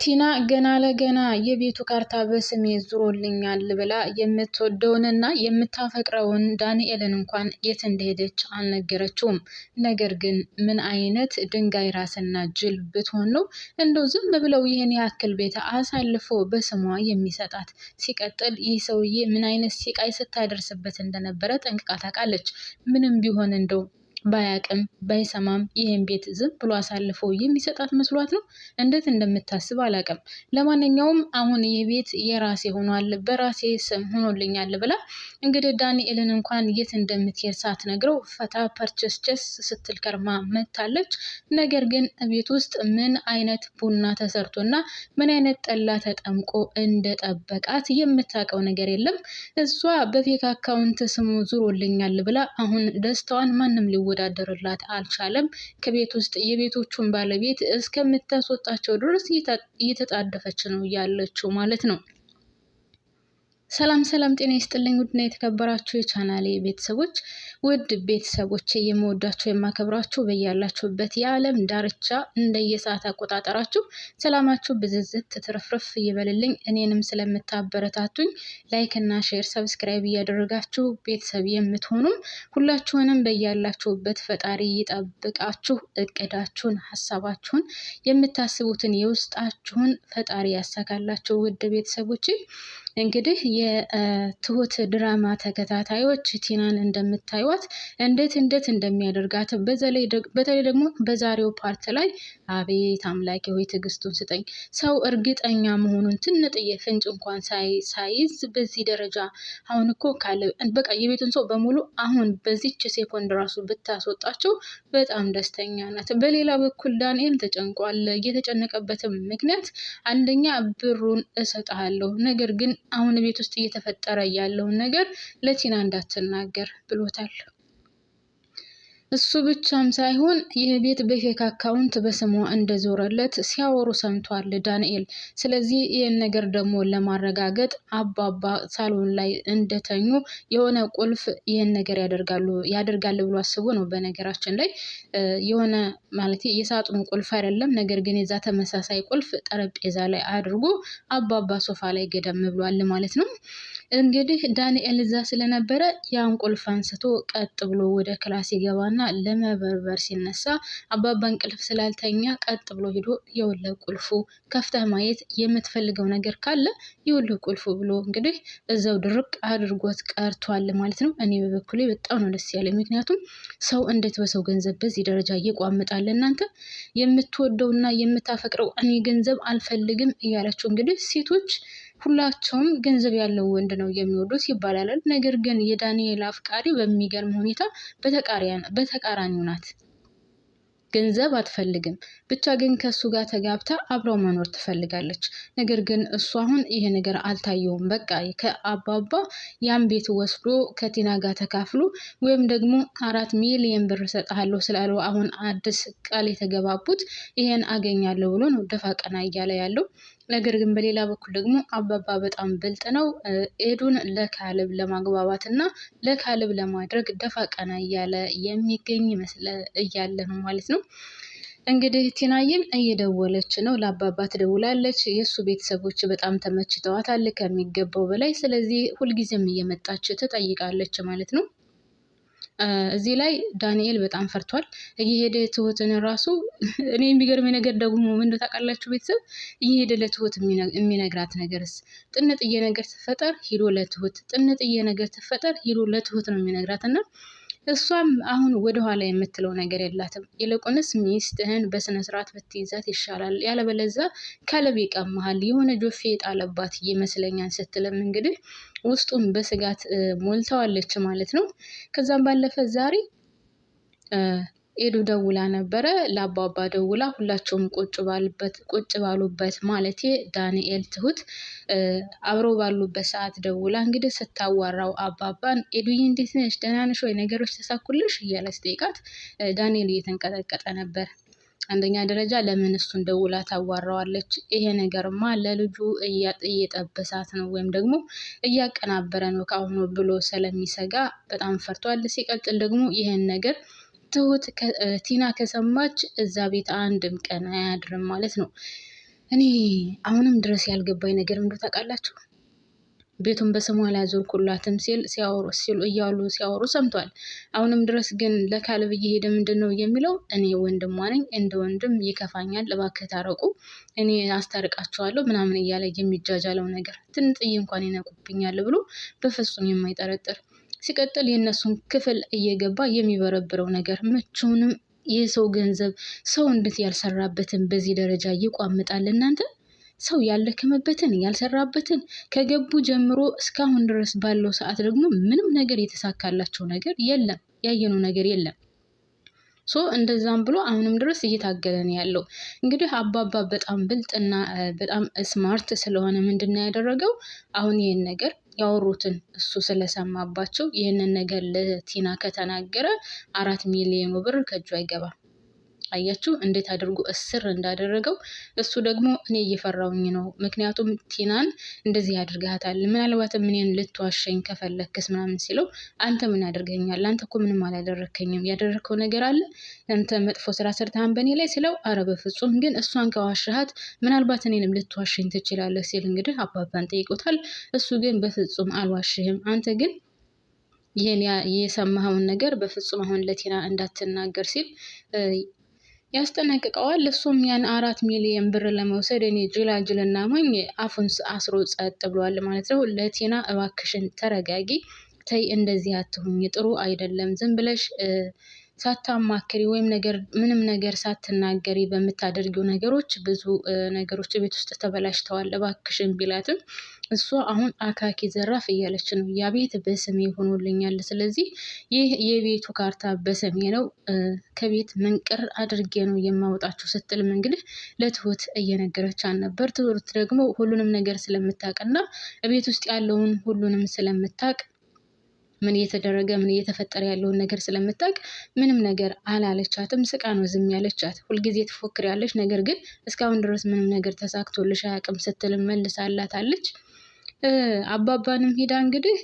ቲና ገና ለገና የቤቱ ካርታ በስሜ ዙሮልኛል ብላ የምትወደውንና የምታፈቅረውን ዳንኤልን እንኳን የት እንደሄደች አልነገረችውም። ነገር ግን ምን አይነት ድንጋይ ራስና ጅል ብትሆን ነው እንደው ዝም ብለው ይህን ያክል ቤት አሳልፎ በስሟ የሚሰጣት? ሲቀጥል ይህ ሰውዬ ምን አይነት ሲቃይ ስታደርስበት እንደነበረ ጠንቅቃ ታውቃለች። ምንም ቢሆን እንደው ባያቅም ባይሰማም ይሄን ቤት ዝም ብሎ አሳልፎ የሚሰጣት መስሏት ነው። እንዴት እንደምታስብ አላቅም። ለማንኛውም አሁን ይህ ቤት የራሴ ሆኗል፣ በራሴ ስም ሆኖልኛል ብላ እንግዲህ ዳንኤልን እንኳን የት እንደምትሄድ ሳትነግረው ፈታ ፐርቸስቸስ ስትል ከርማ መታለች። ነገር ግን ቤት ውስጥ ምን አይነት ቡና ተሰርቶና ምን አይነት ጠላ ተጠምቆ እንደጠበቃት የምታውቀው ነገር የለም። እሷ በፌክ አካውንት ስሙ ዙሮልኛል ብላ አሁን ደስታዋን ማንም ሊወዳደርላት አልቻለም። ከቤት ውስጥ የቤቶቹን ባለቤት እስከምታስወጣቸው ድረስ እየተጣደፈች ነው ያለችው ማለት ነው። ሰላም ሰላም፣ ጤና ይስጥልኝ ውድና የተከበራችሁ የቻናሌ ቤተሰቦች፣ ውድ ቤተሰቦቼ የምወዳችሁ የማከብራችሁ በያላችሁበት የዓለም ዳርቻ እንደየሰዓት አቆጣጠራችሁ ሰላማችሁ ብዝዝት ትርፍርፍ ይበልልኝ። እኔንም ስለምታበረታቱኝ ላይክ እና ሼር ሰብስክራይብ እያደረጋችሁ ቤተሰብ የምትሆኑም ሁላችሁንም በያላችሁበት ፈጣሪ ይጠብቃችሁ። እቅዳችሁን፣ ሀሳባችሁን፣ የምታስቡትን የውስጣችሁን ፈጣሪ ያሳካላችሁ። ውድ ቤተሰቦቼ እንግዲህ የትሁት ድራማ ተከታታዮች ቲናን እንደምታዩት እንዴት እንደሚያደርጋት በተለይ ደግሞ በዛሬው ፓርት ላይ አቤት አምላኬ ሆይ ትዕግስቱን ስጠኝ። ሰው እርግጠኛ መሆኑን ትንጥዬ ፍንጭ እንኳን ሳይዝ በዚህ ደረጃ አሁን እኮ በቃ የቤቱን ሰው በሙሉ አሁን በዚች ሴኮንድ ራሱ ብታስወጣቸው በጣም ደስተኛ ናት። በሌላ በኩል ዳንኤል ተጨንቋል። የተጨነቀበትም ምክንያት አንደኛ ብሩን እሰጥሃለሁ፣ ነገር ግን አሁን ቤት ውስጥ እየተፈጠረ ያለውን ነገር ለቲና እንዳትናገር ብሎታል። እሱ ብቻም ሳይሆን ይህ ቤት በፌክ አካውንት በስሟ እንደዞረለት ሲያወሩ ሰምቷል ዳንኤል። ስለዚህ ይህን ነገር ደግሞ ለማረጋገጥ አባባ ሳሎን ላይ እንደተኙ የሆነ ቁልፍ ይህን ነገር ያደርጋል ብሎ አስቦ ነው። በነገራችን ላይ የሆነ ማለት የሳጥኑ ቁልፍ አይደለም፣ ነገር ግን የዛ ተመሳሳይ ቁልፍ ጠረጴዛ ላይ አድርጎ አባባ ሶፋ ላይ ገደም ብሏል ማለት ነው። እንግዲህ ዳንኤል እዛ ስለነበረ ያን ቁልፍ አንስቶ ቀጥ ብሎ ወደ ክላስ ይገባና ለመበርበር ሲነሳ አባባ እንቅልፍ ስላልተኛ ቀጥ ብሎ ሄዶ የወለ ቁልፉ ከፍተህ ማየት የምትፈልገው ነገር ካለ የወለ ቁልፉ ብሎ እንግዲህ እዛው ድርቅ አድርጎት ቀርቷል ማለት ነው። እኔ በበኩሌ በጣም ነው ደስ ያለኝ። ምክንያቱም ሰው እንዴት በሰው ገንዘብ በዚህ ደረጃ ይቋምጣል? እናንተ የምትወደውና የምታፈቅረው እኔ ገንዘብ አልፈልግም እያላችሁ እንግዲህ ሴቶች ሁላቸውም ገንዘብ ያለው ወንድ ነው የሚወዱት ይባላል። ነገር ግን የዳንኤል አፍቃሪ በሚገርም ሁኔታ በተቃራኒው ናት። ገንዘብ አትፈልግም፣ ብቻ ግን ከሱ ጋር ተጋብታ አብረው መኖር ትፈልጋለች። ነገር ግን እሱ አሁን ይሄ ነገር አልታየውም። በቃ ከአባባ ያን ቤት ወስዶ ከቲና ጋር ተካፍሎ ወይም ደግሞ 4 ሚሊዮን ብር ሰጣለሁ ስላለው አሁን አዲስ ቃል የተገባቡት ይሄን አገኛለሁ ብሎ ነው ደፋ ቀና እያለ ያለው። ነገር ግን በሌላ በኩል ደግሞ አባባ በጣም ብልጥ ነው። ኤዱን ለካልብ ለማግባባት እና ለካልብ ለማድረግ ደፋ ቀና እያለ የሚገኝ እያለ ነው ማለት ነው። እንግዲህ ቲናዬም እየደወለች ነው፣ ለአባባ ትደውላለች። የእሱ ቤተሰቦች በጣም ተመችተዋታል ከሚገባው በላይ። ስለዚህ ሁልጊዜም እየመጣች ትጠይቃለች ማለት ነው። እዚህ ላይ ዳንኤል በጣም ፈርቷል። እየሄደ ትሁትን ራሱ እኔ የሚገርመኝ ነገር ደግሞ ምን ታውቃላችሁ ቤተሰብ፣ እየሄደ ለትሁት የሚነግራት ነገርስ ጥንጥዬ ነገር ትፈጠር ሂዶ ለትሁት ጥንጥዬ ነገር ትፈጠር ሂዶ ለትሁት ነው የሚነግራት። እና እሷም አሁን ወደኋላ የምትለው ነገር የላትም። ይልቁንስ ሚስትህን በስነ ስርዓት ብትይዛት ይሻላል፣ ያለበለዛ ከልብ ይቀማሃል፣ የሆነ ጆፌ ጣለባት ይመስለኛል ስትልም እንግዲህ ውስጡን በስጋት ሞልተዋለች ማለት ነው። ከዛም ባለፈ ዛሬ ኤዱ ደውላ ነበረ፣ ለአባባ ደውላ ሁላቸውም ቁጭ ባሉበት ማለቴ ዳንኤል ትሁት አብረው ባሉበት ሰዓት ደውላ እንግዲህ ስታዋራው አባባን ኤዱዬ እንዴት ነሽ? ደህና ነሽ ወይ? ነገሮች ተሳኩልሽ? እያለ ስጠይቃት ዳንኤል እየተንቀጠቀጠ ነበር። አንደኛ ደረጃ ለምን እሱን ደውላ ታዋራዋለች? ይሄ ነገርማ ለልጁ እየጠበሳት ነው ወይም ደግሞ እያቀናበረ ነው ካሁኑ ብሎ ስለሚሰጋ በጣም ፈርቷል። ሲቀጥል ደግሞ ይሄን ነገር ትሁት ቲና ከሰማች እዛ ቤት አንድም ቀን አያድርም ማለት ነው። እኔ አሁንም ድረስ ያልገባኝ ነገር እንደው ታውቃላችሁ፣ ቤቱን በስሟ ላይ አዞርኩላትም ሲያወሩ ሰምቷል። አሁንም ድረስ ግን ለካሌብ እየሄደ ምንድነው የሚለው? እኔ ወንድሟ ነኝ፣ እንደ ወንድም ይከፋኛል፣ እባክህ ታረቁ፣ እኔ አስታርቃቸዋለሁ ምናምን እያለ የሚጃጃለው ነገር ትንጥዬ እንኳን ይነቁብኛል ብሎ በፍጹም የማይጠረጥር ሲቀጥል የእነሱን ክፍል እየገባ የሚበረብረው ነገር መቼውንም የሰው ገንዘብ ሰው እንዴት ያልሰራበትን በዚህ ደረጃ ይቋምጣል? እናንተ ሰው ያልደከመበትን ያልሰራበትን ከገቡ ጀምሮ እስካሁን ድረስ ባለው ሰዓት ደግሞ ምንም ነገር የተሳካላቸው ነገር የለም፣ ያየነው ነገር የለም። እንደዛም ብሎ አሁንም ድረስ እየታገለ ነው ያለው። እንግዲህ አባባ በጣም ብልጥና በጣም ስማርት ስለሆነ ምንድነው ያደረገው? አሁን ይሄን ነገር ያወሩትን እሱ ስለሰማባቸው ይህንን ነገር ለቲና ከተናገረ 4 ሚሊዮን ብር ከእጁ አይገባም። አያችሁ እንዴት አድርጎ እስር እንዳደረገው። እሱ ደግሞ እኔ እየፈራውኝ ነው፣ ምክንያቱም ቲናን እንደዚህ ያድርጋታል፣ ምናልባት እኔን ልትዋሸኝ ከፈለክስ ምናምን ሲለው፣ አንተ ምን ያደርገኛል? አንተ እኮ ምንም አላደረከኝም፣ ያደረከው ነገር አለ? አንተ መጥፎ ስራ ሰርተሃን በእኔ ላይ ሲለው፣ አረ በፍጹም፣ ግን እሷን ከዋሸሃት ምናልባት እኔንም ልትዋሸኝ ትችላለህ ሲል እንግዲህ አባባን ጠይቆታል። እሱ ግን በፍጹም አልዋሽህም፣ አንተ ግን ይሄን የሰማኸውን ነገር በፍጹም አሁን ለቲና እንዳትናገር ሲል ያስጠነቅቀዋል። እሱም ያን 4 ሚሊዮን ብር ለመውሰድ እኔ ጅላጅልና ሞኝ አፉን አስሮ ጸጥ ብሏል ማለት ነው። ለቲና እባክሽን ተረጋጊ፣ ተይ እንደዚህ አትሁኝ፣ ጥሩ አይደለም፣ ዝም ብለሽ ሳታማክሪ ወይም ምንም ነገር ሳትናገሪ በምታደርጊው ነገሮች ብዙ ነገሮች ቤት ውስጥ ተበላሽተዋል፣ እባክሽን ቢላትም እሷ አሁን አካኪ ዘራፍ እያለች ነው። ያ ቤት በስሜ ሆኖልኛል፣ ስለዚህ ይህ የቤቱ ካርታ በስሜ ነው፣ ከቤት መንቅር አድርጌ ነው የማወጣችሁ ስትልም እንግዲህ ለትሁት እየነገረቻት ነበር። ትሁት ደግሞ ሁሉንም ነገር ስለምታውቅና ቤት ውስጥ ያለውን ሁሉንም ስለምታውቅ ምን እየተደረገ ምን እየተፈጠረ ያለውን ነገር ስለምታውቅ ምንም ነገር አላለቻትም። ስቃ ነው ዝም ያለቻት። ሁልጊዜ ትፎክሪያለሽ፣ ነገር ግን እስካሁን ድረስ ምንም ነገር ተሳክቶልሽ አያውቅም ስትል መልሳላታለች። አባባንም ሄዳ እንግዲህ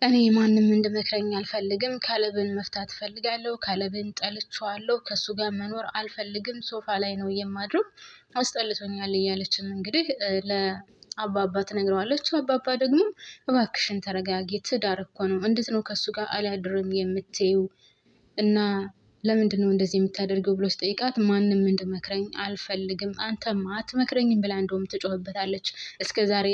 እኔ ማንም እንድመክረኝ አልፈልግም፣ ካሌብን መፍታት እፈልጋለሁ፣ ካሌብን ጠልቼዋለሁ፣ ከሱ ጋር መኖር አልፈልግም፣ ሶፋ ላይ ነው የማድረው፣ አስጠልቶኛል እያለችም እንግዲህ አባባ ትነግረዋለች። አባባ ደግሞ እባክሽን ተረጋጊ፣ ትዳር እኮ ነው፣ እንዴት ነው ከሱ ጋር አላድርም የምትይው? እና ለምንድን ነው እንደዚህ የምታደርገው ብሎ ሲጠይቃት ማንም እንድመክረኝ አልፈልግም፣ አንተማ አትመክረኝም ብላ እንደውም ትጮህበታለች። እስከዛሬ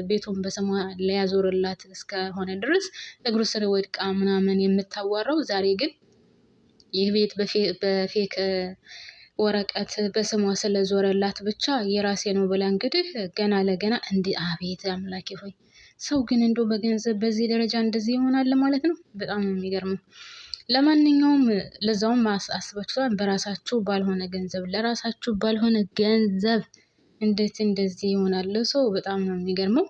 ቤቱን በስሟ ሊያዞርላት እስከሆነ ድረስ እግሩ ስር ወድቃ ምናምን የምታዋራው፣ ዛሬ ግን ይህ ቤት በፌክ ወረቀት በስሟ ስለዞረላት ብቻ የራሴ ነው ብላ እንግዲህ ገና ለገና እንዲህ። አቤት አምላኬ ሆይ፣ ሰው ግን እንደው በገንዘብ በዚህ ደረጃ እንደዚህ ይሆናል ማለት ነው። በጣም ነው የሚገርመው። ለማንኛውም ለዛውም አስባችኋል፣ በራሳችሁ ባልሆነ ገንዘብ ለራሳችሁ ባልሆነ ገንዘብ እንዴት እንደዚህ ይሆናል ሰው? በጣም ነው የሚገርመው።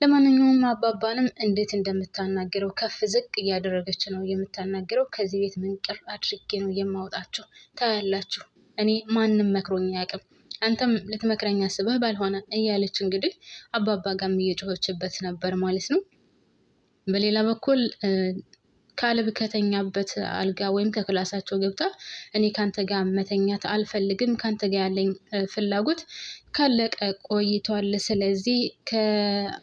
ለማንኛውም አባባንም እንዴት እንደምታናገረው ከፍ ዝቅ እያደረገች ነው የምታናገረው። ከዚህ ቤት መንቅር አድርጌ ነው የማወጣቸው፣ ታያላችሁ፣ እኔ ማንም መክሮኝ አያውቅም፣ አንተም ልትመክረኝ አስበህ ባልሆነ እያለች እንግዲህ አባባ ጋርም እየጮኸችበት ነበር ማለት ነው። በሌላ በኩል ካሌብ ከተኛበት አልጋ ወይም ከክላሳቸው ገብታ እኔ ካንተ ጋር መተኛት አልፈልግም፣ ካንተ ጋር ያለኝ ፍላጎት ካለቀ ቆይቷል፣ ስለዚህ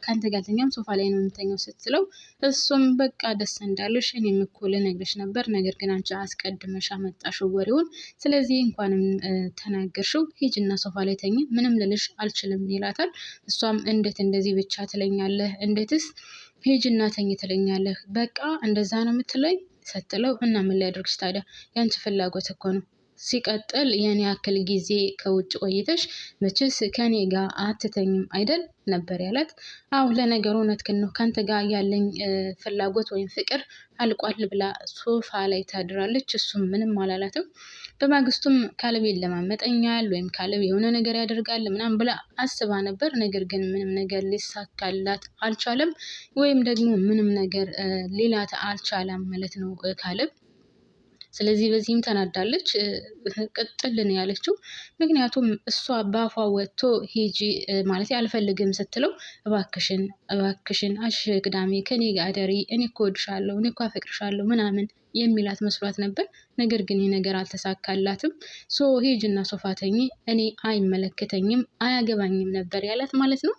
ካንተ ጋር አልተኛም፣ ሶፋ ላይ ነው የምተኛው ስትለው፣ እሱም በቃ ደስ እንዳለሽ እኔም እኮ ልነግርሽ ነበር፣ ነገር ግን አንቺ አስቀድመሽ አመጣሽው ወሬውን፣ ስለዚህ እንኳንም ተናገርሽው፣ ሂጂና ሶፋ ላይ ተኝ፣ ምንም ልልሽ አልችልም ይላታል። እሷም እንዴት እንደዚህ ብቻ ትለኛለህ? እንዴትስ ሂጂና ተኝ ትለኛለህ? በቃ እንደዛ ነው የምትለኝ ስትለው፣ እና ምን ሊያደርግሽ ታዲያ? ያንቺ ፍላጎት እኮ ነው። ሲቀጥል የኔ ያክል ጊዜ ከውጭ ቆይተሽ መቼስ ከኔ ጋር አትተኝም አይደል ነበር ያላት። አው ለነገሩ እውነትህን ነው፣ ካንተ ጋር ያለኝ ፍላጎት ወይም ፍቅር አልቋል ብላ ሶፋ ላይ ታድራለች። እሱም ምንም አላላትም። በማግስቱም ካሌብ ይለማመጠኛል ወይም ካሌብ የሆነ ነገር ያደርጋል ምናምን ብላ አስባ ነበር። ነገር ግን ምንም ነገር ሊሳካላት አልቻለም፣ ወይም ደግሞ ምንም ነገር ሊላት አልቻለም ማለት ነው ካሌብ። ስለዚህ በዚህም ተናዳለች። ቅጥል ነው ያለችው። ምክንያቱም እሷ በአፏ ወጥቶ ሂጂ ማለት አልፈልግም ስትለው፣ እባክሽን አሽ ቅዳሜ ከኔ ጋር አደሪ፣ እኔ እኮ እወድሻለሁ፣ እኔ እኮ አፈቅርሻለሁ ምናምን የሚላት መስሏት ነበር። ነገር ግን ይህ ነገር አልተሳካላትም። ሂጂና ሶፋ ተኚ፣ እኔ አይመለከተኝም አያገባኝም ነበር ያላት ማለት ነው።